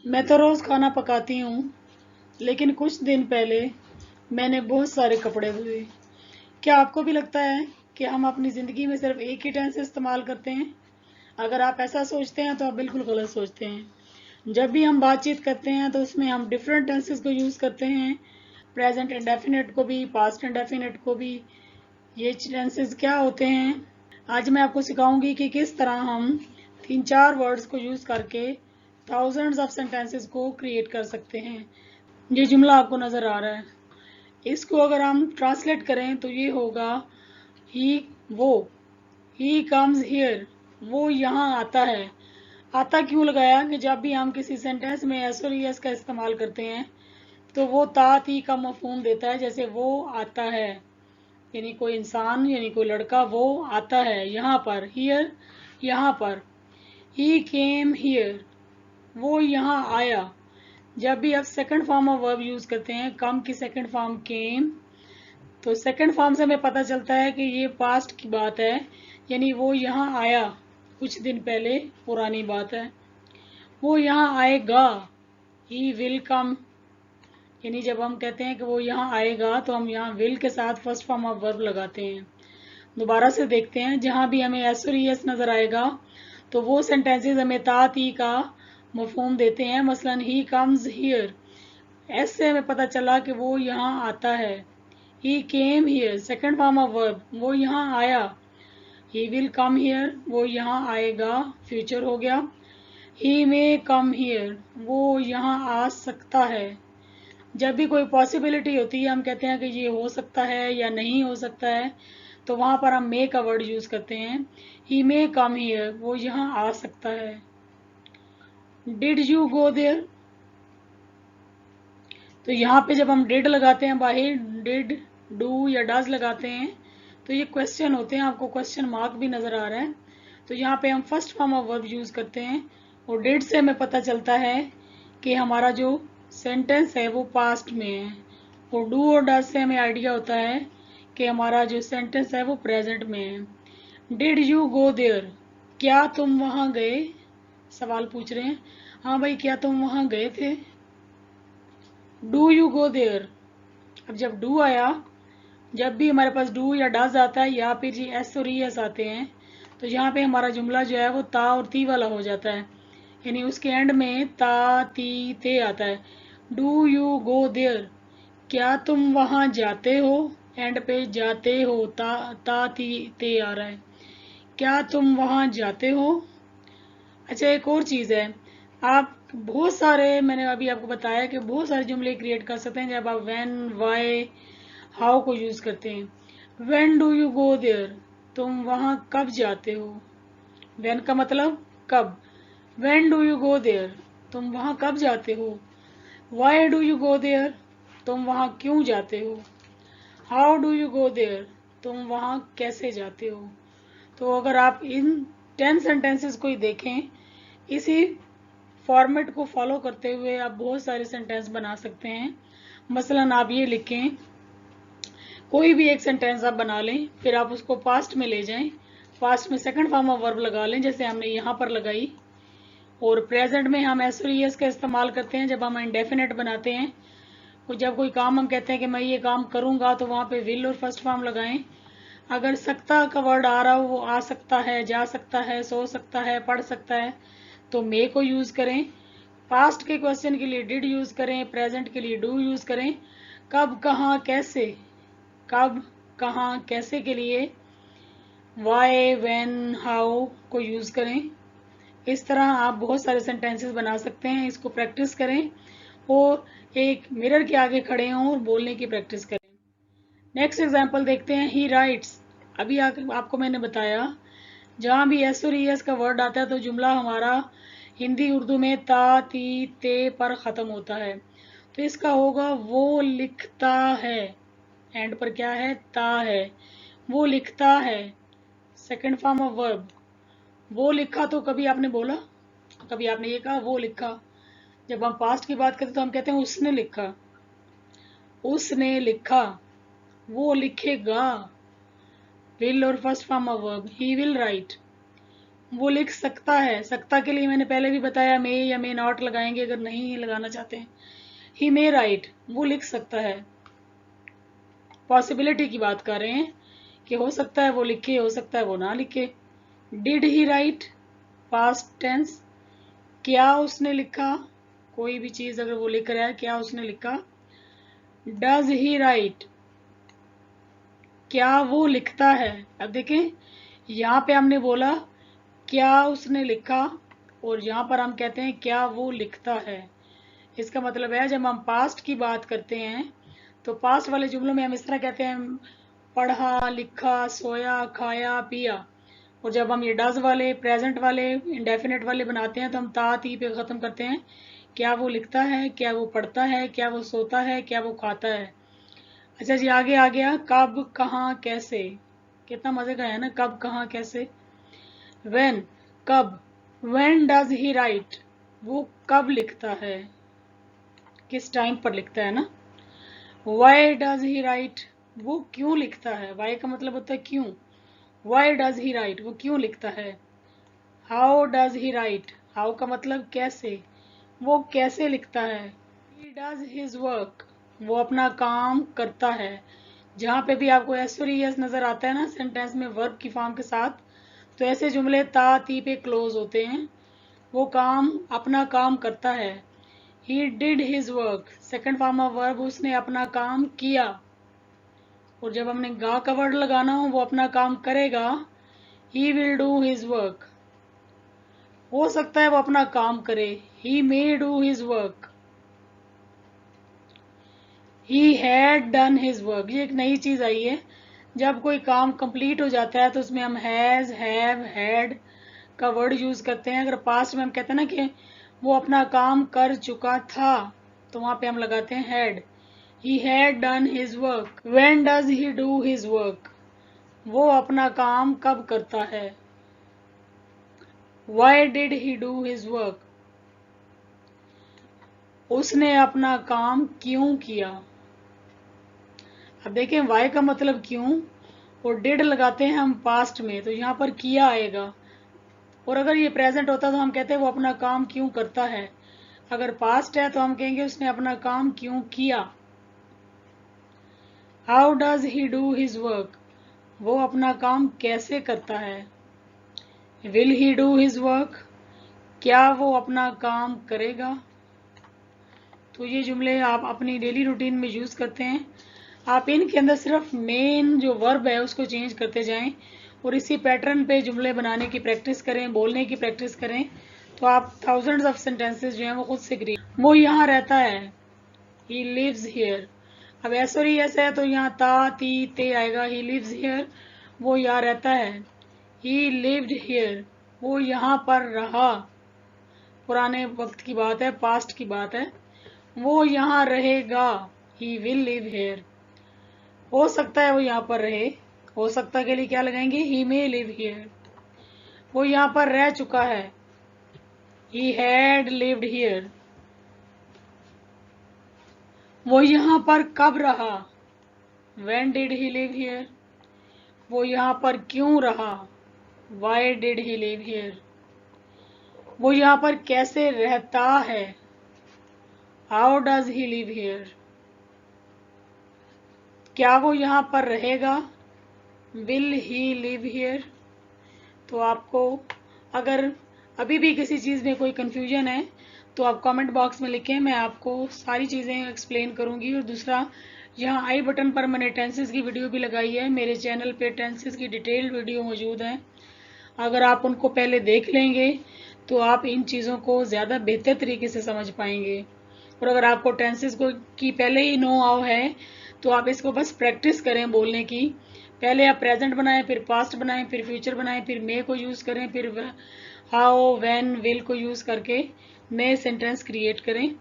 मैं तो रोज़ खाना पकाती हूँ, लेकिन कुछ दिन पहले मैंने बहुत सारे कपड़े धोए। क्या आपको भी लगता है कि हम अपनी ज़िंदगी में सिर्फ एक ही टेंस इस्तेमाल करते हैं? अगर आप ऐसा सोचते हैं तो आप बिल्कुल गलत सोचते हैं। जब भी हम बातचीत करते हैं तो उसमें हम डिफरेंट टेंसेस को यूज़ करते हैं, प्रेजेंट इंडेफिनिट को भी, पास्ट इंडेफिनिट को भी। ये टेंसेस क्या होते हैं? आज मैं आपको सिखाऊंगी कि किस तरह हम 3-4 वर्ड्स को यूज़ करके थाउजेंड्स ऑफ सेंटेंसेस को क्रिएट कर सकते हैं। ये जुमला आपको नज़र आ रहा है, इसको अगर हम ट्रांसलेट करें तो ये होगा ही वो ही कम्स हियर, वो यहाँ आता है। आता क्यों लगाया कि जब भी हम किसी सेंटेंस में एस और एस का इस्तेमाल करते हैं तो वो ता ती का मफहूम देता है। जैसे वो आता है यानी कोई इंसान यानी कोई लड़का वो आता है यहाँ पर, हियर यहाँ पर। ही केम हियर, वो यहाँ आया। जब भी आप second form of verb use करते हैं, कम की सेकंड फॉर्म केम, तो सेकंड फॉर्म से हमें पता चलता है कि ये पास्ट की बात है, यानी वो यहाँ आया कुछ दिन पहले, पुरानी बात है। वो यहाँ आएगा, ही विल कम, यानी जब हम कहते हैं कि वो यहाँ आएगा तो हम यहाँ विल के साथ फर्स्ट फॉर्म ऑफ वर्ब लगाते हैं। दोबारा से देखते हैं, जहाँ भी हमें एस और एस नजर आएगा तो वो सेंटेंसेस हमें ता ती का मफहूम देते हैं। मसलन ही कम्स हियर, एस से हमें पता चला कि वो यहाँ आता है। He came here, second form of verb, वो यहाँ आया। ही विल कम हियर, वो यहाँ आएगा, फ्यूचर हो गया। ही मे कम हियर, वो यहाँ आ सकता है। जब भी कोई पॉसिबिलिटी होती है, हम कहते हैं कि ये हो सकता है या नहीं हो सकता है, तो वहां पर हम मे का वर्ड यूज करते हैं। ही मे कम हियर, वो यहाँ आ सकता है। डिड यू गो देयर, तो यहाँ पे जब हम डिड लगाते हैं बाहर, डिड डू या डज लगाते हैं तो ये क्वेश्चन होते हैं, आपको क्वेश्चन मार्क भी नजर आ रहा है। तो यहाँ पे हम first form of verb use करते हैं और डिड से हमें पता चलता है कि हमारा जो सेंटेंस है वो पास्ट में है, और डू और डज से हमें आइडिया होता है कि हमारा जो सेंटेंस है वो प्रेजेंट में है। डिड यू गो देयर, क्या तुम वहां गए, सवाल पूछ रहे हैं। हाँ भाई, क्या तुम वहां गए थे। डू यू गो देयर, अब जब डू आया, जब भी हमारे पास डू या डज आता है या फिर जी एस और एस आते हैं तो यहाँ पे हमारा जुमला जो है वो ता और ती वाला हो जाता है, यानी उसके एंड में ता ती ते आता है। डू यू गो देयर, क्या तुम वहां जाते हो, एंड पे जाते हो ता ती ते आ रहा है। क्या तुम वहां जाते हो। अच्छा, एक और चीज़ है, आप बहुत सारे, मैंने अभी आपको बताया कि बहुत सारे जुमले क्रिएट कर सकते हैं जब आप व्हेन, वाई, हाउ को यूज करते हैं। When do you go there, तुम वहां कब जाते हो। व्हेन का मतलब कब, when do you go there, तुम वहां कब जाते हो। Why do you go there, तुम वहां क्यों जाते हो। How do you go there, तुम वहां कैसे जाते हो। तो अगर आप इन 10 सेंटेंसेस को ही देखें, इसी फॉर्मेट को फॉलो करते हुए आप बहुत सारे सेंटेंस बना सकते हैं। मसलन आप ये लिखें, कोई भी एक सेंटेंस आप बना लें, फिर आप उसको पास्ट में ले जाएं, पास्ट में सेकंड फॉर्म ऑफ वर्ब लगा लें जैसे हमने यहाँ पर लगाई, और प्रेजेंट में हम एस और एस का इस्तेमाल करते हैं जब हम इंडेफिनेट बनाते हैं। और जब कोई काम हम कहते हैं कि मैं ये काम करूंगा तो वहां पे विल और फर्स्ट फॉर्म लगाएं। अगर सकता का वर्ड आ रहा हो, वो आ सकता है, जा सकता है, सो सकता है, पढ़ सकता है, तो मे को यूज करें। पास्ट के क्वेश्चन के लिए डिड यूज करें, प्रेजेंट के लिए डू यूज करें। कब, कहाँ, कैसे, कब, कहाँ, कैसे के लिए वाई, व्हेन, हाउ को यूज करें। इस तरह आप बहुत सारे सेंटेंसेस बना सकते हैं। इसको प्रैक्टिस करें और एक मिरर के आगे खड़े हों और बोलने की प्रैक्टिस करें। नेक्स्ट एग्जांपल देखते हैं, ही राइट्स। अभी आपको मैंने बताया, जहां भी एस और एस का वर्ड आता है तो जुमला हमारा हिंदी उर्दू में ता ती ते पर खत्म होता है। तो इसका होगा वो लिखता है, एंड पर क्या है, ता है। वो लिखता है, सेकंड फॉर्म ऑफ वर्ब। वो लिखा, तो कभी आपने बोला, कभी आपने ये कहा वो लिखा। जब हम पास्ट की बात करते तो हम कहते हैं उसने लिखा, उसने लिखा। वो लिखेगा, विल और first form of verb, he will write. वो लिख सकता है। सकता के लिए मैंने पहले भी बताया मे या मे नॉट लगाएंगे अगर नहीं लगाना चाहते हैं। ही मे राइट, वो लिख सकता है। पॉसिबिलिटी की बात कर रहे हैं कि हो सकता है वो लिखे, हो सकता है वो ना लिखे। Did he write, past tense, क्या उसने लिखा, कोई भी चीज अगर वो लिख रहा है क्या उसने लिखा। डज ही राइट, क्या वो लिखता है। अब देखें यहाँ पे हमने बोला क्या उसने लिखा, और यहाँ पर हम कहते हैं क्या वो लिखता है। इसका मतलब है जब हम पास्ट की बात करते हैं तो पास्ट वाले जुमलों में हम इस तरह कहते हैं पढ़ा, लिखा, सोया, खाया, पिया। और जब हम ये डज वाले, प्रेजेंट वाले, इंडेफिनेट वाले बनाते हैं तो हम ता ती पे खत्म करते हैं। क्या वो लिखता है, क्या वो पढ़ता है, क्या वो सोता है, क्या वो खाता है। अच्छा जी, आगे आ गया कब, कहाँ, कैसे। कितना मजे का है ना, कब, कहाँ, कैसे। व्हेन, कब। व्हेन डज ही राइट, वो कब लिखता है, किस टाइम पर लिखता है ना। व्हाई डज ही राइट, वो क्यों लिखता है। व्हाई का मतलब होता है क्यों। व्हाई डज ही राइट, वो क्यों लिखता है। How does he right, how का मतलब कैसे, वो कैसे लिखता है। ही डज हिज वर्क, वो अपना काम करता है। जहाँ पे भी आपको एस और एस नजर आता है ना सेंटेंस में वर्ब की फॉर्म के साथ, तो ऐसे जुमले ता ती पे क्लोज होते हैं। वो काम, अपना काम करता है। He did his work, second form of verb, उसने अपना काम किया। और जब हमने गा का वर्ड लगाना हो, वो अपना काम करेगा। He will do his work, हो सकता है वो अपना काम करे। He may do his work. He had done his work, ये एक नई चीज आई है। जब कोई काम कंप्लीट हो जाता है तो उसमें हम हैज, हैव, हैड का वर्ड यूज करते हैं। अगर पास्ट में हम कहते हैं ना कि वो अपना काम कर चुका था, तो वहां पे हम लगाते हैं had. He had done his work. When does he do his work, वो अपना काम कब करता है। Why did he do his work, उसने अपना काम क्यों किया। अब देखें वाई का मतलब क्यों, और डिड लगाते हैं हम पास्ट में तो यहाँ पर किया आएगा। और अगर ये प्रेजेंट होता तो हम कहते हैं वो अपना काम क्यों करता है। अगर पास्ट है तो हम कहेंगे उसने अपना काम क्यों किया। How does he do his work, वो अपना काम कैसे करता है। Will he do his work, क्या वो अपना काम करेगा। तो ये जुमले आप अपनी डेली रूटीन में यूज करते हैं। आप इनके अंदर सिर्फ मेन जो वर्ब है उसको चेंज करते जाएं और इसी पैटर्न पे जुमले बनाने की प्रैक्टिस करें, बोलने की प्रैक्टिस करें, तो आप थाउजेंड्स ऑफ सेंटेंसेस जो हैं वो खुद से क्रिएट। वो यहाँ रहता है, ही लिव्स हियर। अब एस और एस है तो यहाँ ता ती ते आएगा। ही लिव्स हियर, वो यहाँ रहता है। ही लिव्ड हियर, वो यहाँ पर रहा। पुराने वक्त की बात है, पास्ट की बात है। वो यहाँ रहेगा, ही विल लिव हियर। हो सकता है वो यहाँ पर रहे, हो सकता के लिए क्या लगाएंगे, ही मे लिव हियर। वो यहाँ पर रह चुका है, ही हैड लिव्ड हियर। वो यहाँ पर कब रहा, when did he live here. वो यहाँ पर क्यों रहा, why did he live here. वो यहाँ पर कैसे रहता है, how does he live here. क्या वो यहाँ पर रहेगा, विल ही लिव हियर। तो आपको अगर अभी भी किसी चीज़ में कोई कंफ्यूजन है तो आप कमेंट बॉक्स में लिखें, मैं आपको सारी चीज़ें एक्सप्लेन करूंगी। और दूसरा, यहाँ आई बटन पर मैंने टेंसेस की वीडियो भी लगाई है। मेरे चैनल पे टेंसेस की डिटेल्ड वीडियो मौजूद है। अगर आप उनको पहले देख लेंगे तो आप इन चीज़ों को ज़्यादा बेहतर तरीके से समझ पाएंगे। और अगर आपको टेंसेस को की पहले ही नो आओ है तो आप इसको बस प्रैक्टिस करें बोलने की। पहले आप प्रेजेंट बनाएं, फिर पास्ट बनाएं, फिर फ्यूचर बनाएं, फिर मे को यूज़ करें, फिर हाउ, व्हेन, विल को यूज़ करके नए सेंटेंस क्रिएट करें।